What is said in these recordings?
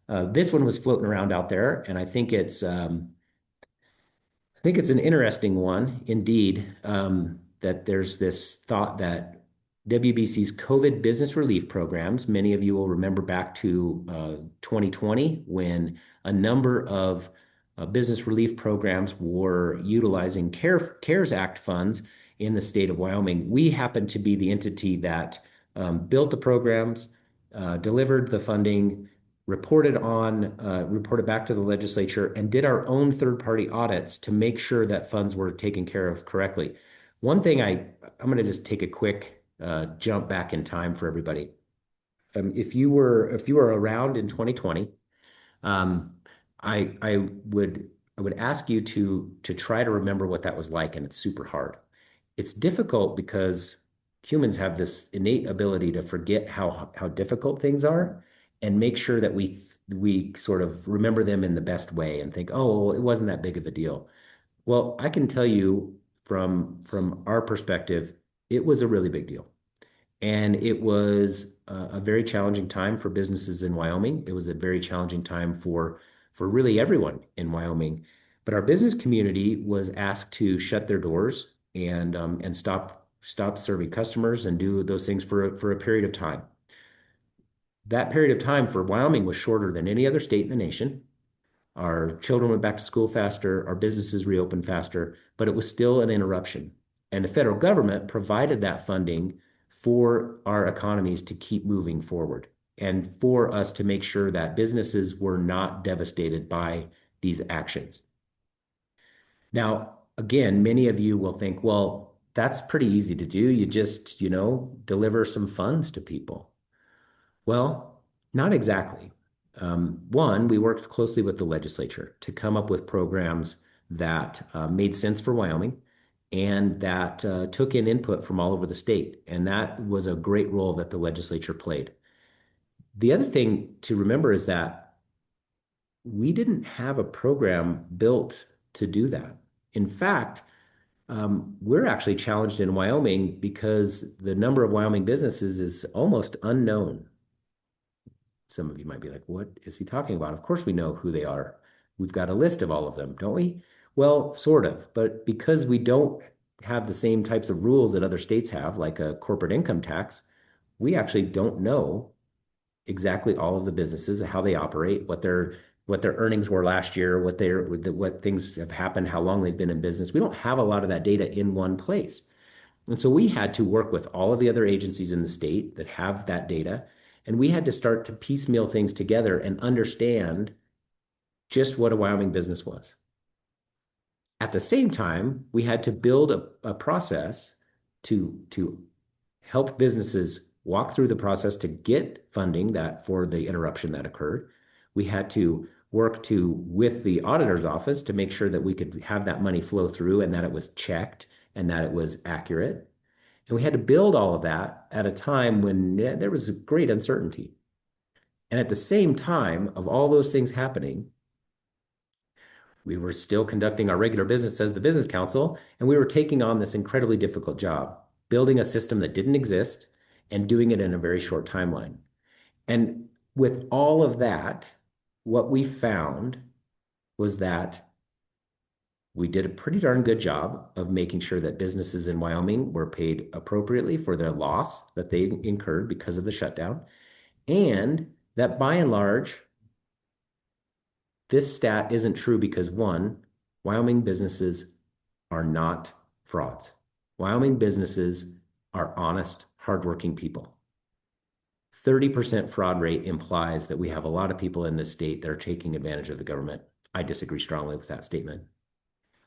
This one was floating around out there, and I think it's an interesting one indeed, that there's this thought that WBC's COVID business relief programs, many of you will remember back to 2020 when a number of business relief programs were utilizing CARES Act funds in the state of Wyoming. We happen to be the entity that built the programs, delivered the funding, reported back to the legislature, and did our own third-party audits to make sure that funds were taken care of correctly. One thing I'm going to just take a quick jump back in time for everybody. If you were around in 2020, um, I would ask you to try to remember what that was like, and it's super hard. It's difficult because humans have this innate ability to forget how difficult things are and make sure that we sort of remember them in the best way and think, oh, well, it wasn't that big of a deal. Well, I can tell you from our perspective, it was a really big deal. And it was a very challenging time for businesses in Wyoming. It was a very challenging time for really everyone in Wyoming. But our business community was asked to shut their doors and stop serving customers and do those things for a period of time. That period of time for Wyoming was shorter than any other state in the nation. Our children went back to school faster, our businesses reopened faster, but it was still an interruption. And the federal government provided that funding for our economies to keep moving forward and for us to make sure that businesses were not devastated by these actions. Now, again, many of you will think, well, that's pretty easy to do. You just, deliver some funds to people. Well, not exactly. One, we worked closely with the legislature to come up with programs that made sense for Wyoming and that took in input from all over the state. And that was a great role that the legislature played. The other thing to remember is that we didn't have a program built to do that. In fact, we're actually challenged in Wyoming because the number of Wyoming businesses is almost unknown. Some of you might be like, what is he talking about? Of course, we know who they are. We've got a list of all of them, don't we? Well, sort of, but because we don't have the same types of rules that other states have, like a corporate income tax, we actually don't know exactly all of the businesses, how they operate, what their earnings were last year, what things have happened, how long they've been in business. We don't have a lot of that data in one place. And so we had to work with all of the other agencies in the state that have that data, and we had to start to piecemeal things together and understand just what a Wyoming business was. At the same time, we had to build a process to help businesses walk through the process to get funding that for the interruption that occurred. We had to work with the auditor's office to make sure that we could have that money flow through and that it was checked and that it was accurate. And we had to build all of that at a time when there was great uncertainty. And at the same time of all those things happening, we were still conducting our regular business as the business council, and we were taking on this incredibly difficult job, building a system that didn't exist and doing it in a very short timeline. And with all of that, what we found was that we did a pretty darn good job of making sure that businesses in Wyoming were paid appropriately for their loss that they incurred because of the shutdown, and that by and large, this stat isn't true because one, Wyoming businesses are not frauds. Wyoming businesses are honest, hardworking people. 30% fraud rate implies that we have a lot of people in this state that are taking advantage of the government. I disagree strongly with that statement.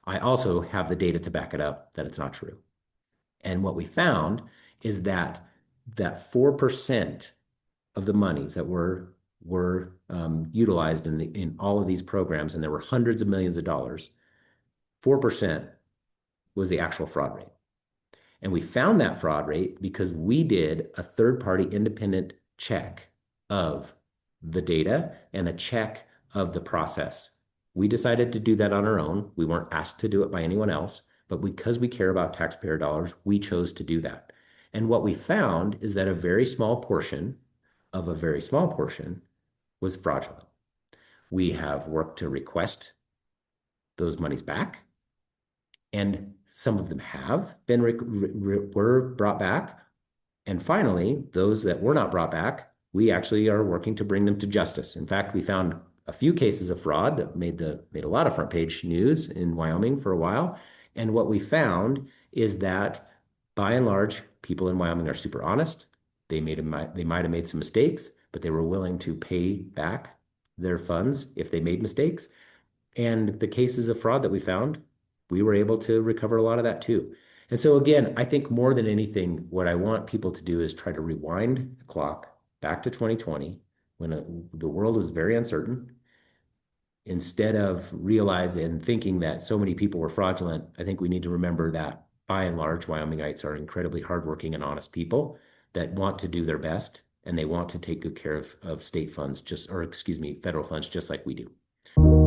I also have the data to back it up that it's not true. And what we found is that 4% of the monies that were utilized in all of these programs, and there were hundreds of millions of dollars, 4% was the actual fraud rate. And we found that fraud rate because we did a third-party independent check of the data and a check of the process. We decided to do that on our own. We weren't asked to do it by anyone else, but because we care about taxpayer dollars, we chose to do that. And what we found is that a very small portion of a very small portion was fraudulent. We have worked to request those monies back, and some of them have been were brought back. And finally, those that were not brought back, we actually are working to bring them to justice. In fact, we found a few cases of fraud that made a lot of front page news in Wyoming for a while. And what we found is that by and large, people in Wyoming are super honest. They might have made some mistakes, but they were willing to pay back their funds if they made mistakes. And the cases of fraud that we found, we were able to recover a lot of that too. And so again, I think more than anything, what I want people to do is try to rewind the clock back to 2020 when the world was very uncertain. Instead of realizing and thinking that so many people were fraudulent, I think we need to remember that by and large, Wyomingites are incredibly hardworking and honest people that want to do their best and they want to take good care of state funds, just, or excuse me, federal funds, just like we do.